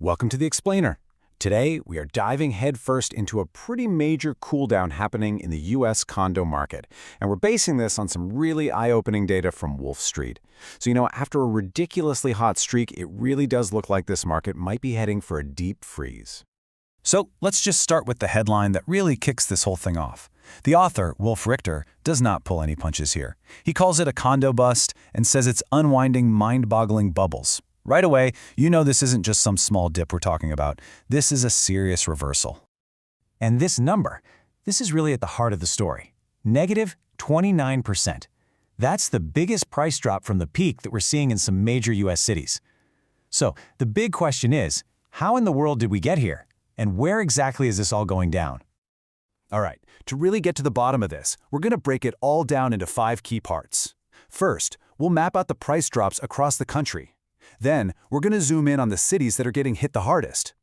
Welcome to the Explainer. Today, we are diving headfirst into a pretty major cooldown happening in the U.S. condo market, and we're basing this on some really eye-opening data from Wolf Street. So, after a ridiculously hot streak, it really does look like this market might be heading for a deep freeze. So let's just start with the headline that really kicks this whole thing off. The author, Wolf Richter, does not pull any punches here. He calls it a condo bust and says it's unwinding mind-boggling bubbles. Right away, you know this isn't just some small dip we're talking about. This is a serious reversal. And this number, this is really at the heart of the story. Negative 29%. That's the biggest price drop from the peak that we're seeing in some major U.S. cities. So the big question is, how in the world did we get here? And where exactly is this all going down? All right, to really get to the bottom of this, we're going to break it all down into 5 key parts. First, we'll map out the price drops across the country. Then, we're going to zoom in on the cities that are getting hit the hardest.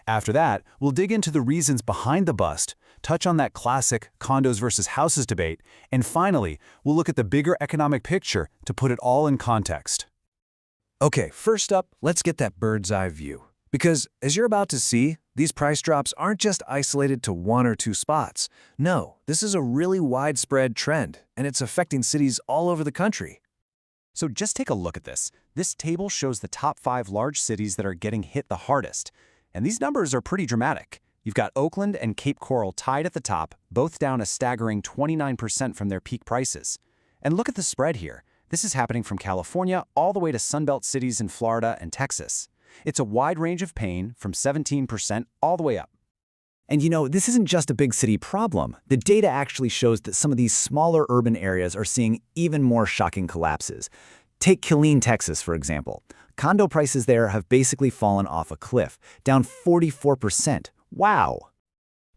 After that, we'll dig into the reasons behind the bust, touch on that classic condos versus houses debate, and finally, we'll look at the bigger economic picture to put it all in context. Okay, first up, let's get that bird's eye view. Because, as you're about to see, these price drops aren't just isolated to 1 or 2 spots. No, this is a really widespread trend, and it's affecting cities all over the country. So just take a look at this. This table shows the top 5 large cities that are getting hit the hardest. And these numbers are pretty dramatic. You've got Oakland and Cape Coral tied at the top, both down a staggering 29% from their peak prices. And look at the spread here. This is happening from California all the way to Sunbelt cities in Florida and Texas. It's a wide range of pain from 17% all the way up. And this isn't just a big city problem. The data actually shows that some of these smaller urban areas are seeing even more shocking collapses. Take Killeen, Texas, for example. Condo prices there have basically fallen off a cliff, down 44%. Wow!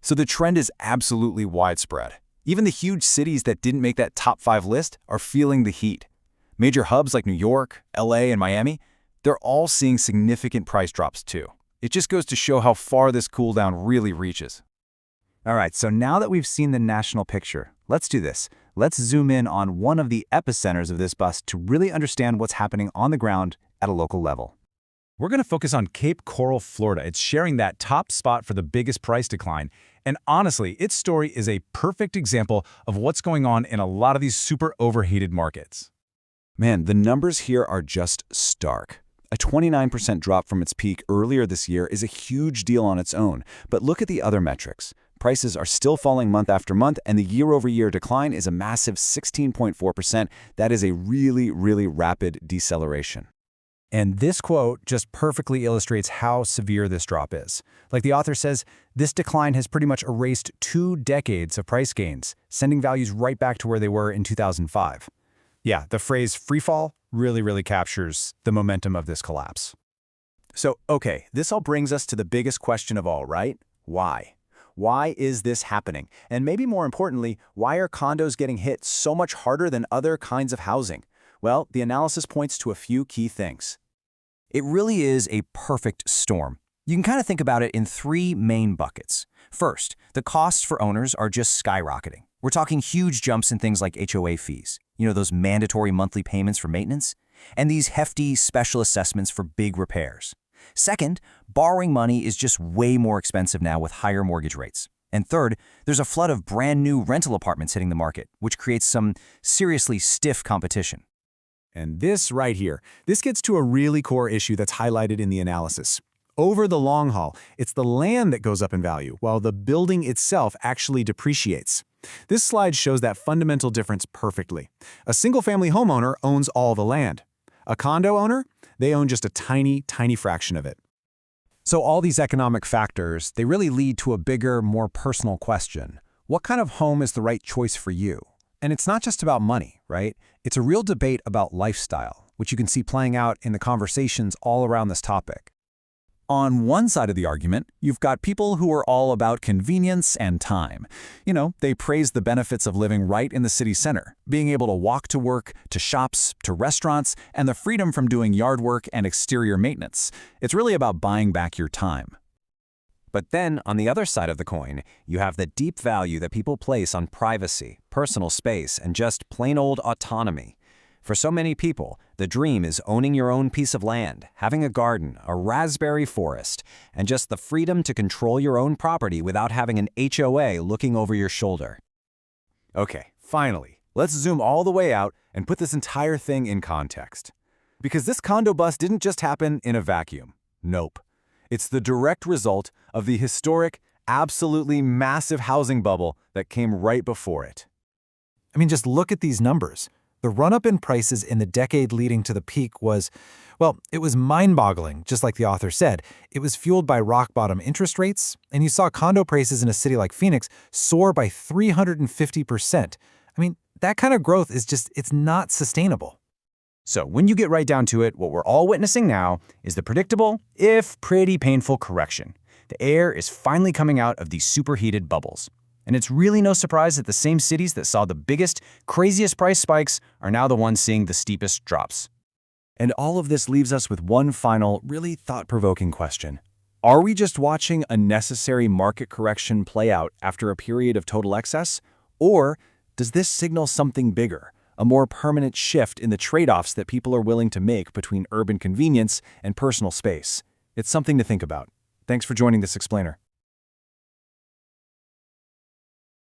So the trend is absolutely widespread. Even the huge cities that didn't make that top 5 list are feeling the heat. Major hubs like New York, LA, and Miami, they're all seeing significant price drops too. It just goes to show how far this cooldown really reaches. All right, so now that we've seen the national picture, let's do this. Let's zoom in on one of the epicenters of this bust to really understand what's happening on the ground at a local level. We're going to focus on Cape Coral, Florida. It's sharing that top spot for the biggest price decline. And honestly, its story is a perfect example of what's going on in a lot of these super overheated markets. Man, the numbers here are just stark. A 29% drop from its peak earlier this year is a huge deal on its own, but look at the other metrics. Prices are still falling month after month, and the year-over-year decline is a massive 16.4%. That is a really, really rapid deceleration. And this quote just perfectly illustrates how severe this drop is. Like the author says, this decline has pretty much erased 2 decades of price gains, sending values right back to where they were in 2005. Yeah, the phrase freefall really captures the momentum of this collapse. So, okay, this all brings us to the biggest question of all, right? Why? Why is this happening? And maybe more importantly, why are condos getting hit so much harder than other kinds of housing? Well, the analysis points to a few key things. It really is a perfect storm. You can kind of think about it in 3 main buckets. First, the costs for owners are just skyrocketing. We're talking huge jumps in things like HOA fees, those mandatory monthly payments for maintenance, and these hefty special assessments for big repairs. Second, borrowing money is just way more expensive now with higher mortgage rates. And third, there's a flood of brand new rental apartments hitting the market, which creates some seriously stiff competition. And this right here, this gets to a really core issue that's highlighted in the analysis. Over the long haul, it's the land that goes up in value, while the building itself actually depreciates. This slide shows that fundamental difference perfectly. A single-family homeowner owns all the land. A condo owner, they own just a tiny fraction of it. So all these economic factors, they really lead to a bigger, more personal question. What kind of home is the right choice for you? And it's not just about money, right? It's a real debate about lifestyle, which you can see playing out in the conversations all around this topic. On one side of the argument, you've got people who are all about convenience and time. They praise the benefits of living right in the city center, being able to walk to work, to shops, to restaurants, and the freedom from doing yard work and exterior maintenance. It's really about buying back your time. But then, on the other side of the coin, you have the deep value that people place on privacy, personal space, and just plain old autonomy. For so many people, the dream is owning your own piece of land, having a garden, a raspberry forest, and just the freedom to control your own property without having an HOA looking over your shoulder. Okay, finally, let's zoom all the way out and put this entire thing in context. Because this condo bust didn't just happen in a vacuum. Nope. It's the direct result of the historic, absolutely massive housing bubble that came right before it. I mean, just look at these numbers. The run-up in prices in the decade leading to the peak was, well, it was mind-boggling, just like the author said. It was fueled by rock-bottom interest rates, and you saw condo prices in a city like Phoenix soar by 350%. I mean, that kind of growth is just, it's not sustainable. So when you get right down to it, what we're all witnessing now is the predictable, if pretty painful, correction. The air is finally coming out of these superheated bubbles. And it's really no surprise that the same cities that saw the biggest, craziest price spikes are now the ones seeing the steepest drops. And all of this leaves us with one final, really thought-provoking question. Are we just watching a necessary market correction play out after a period of total excess? Or does this signal something bigger, a more permanent shift in the trade-offs that people are willing to make between urban convenience and personal space? It's something to think about. Thanks for joining this explainer.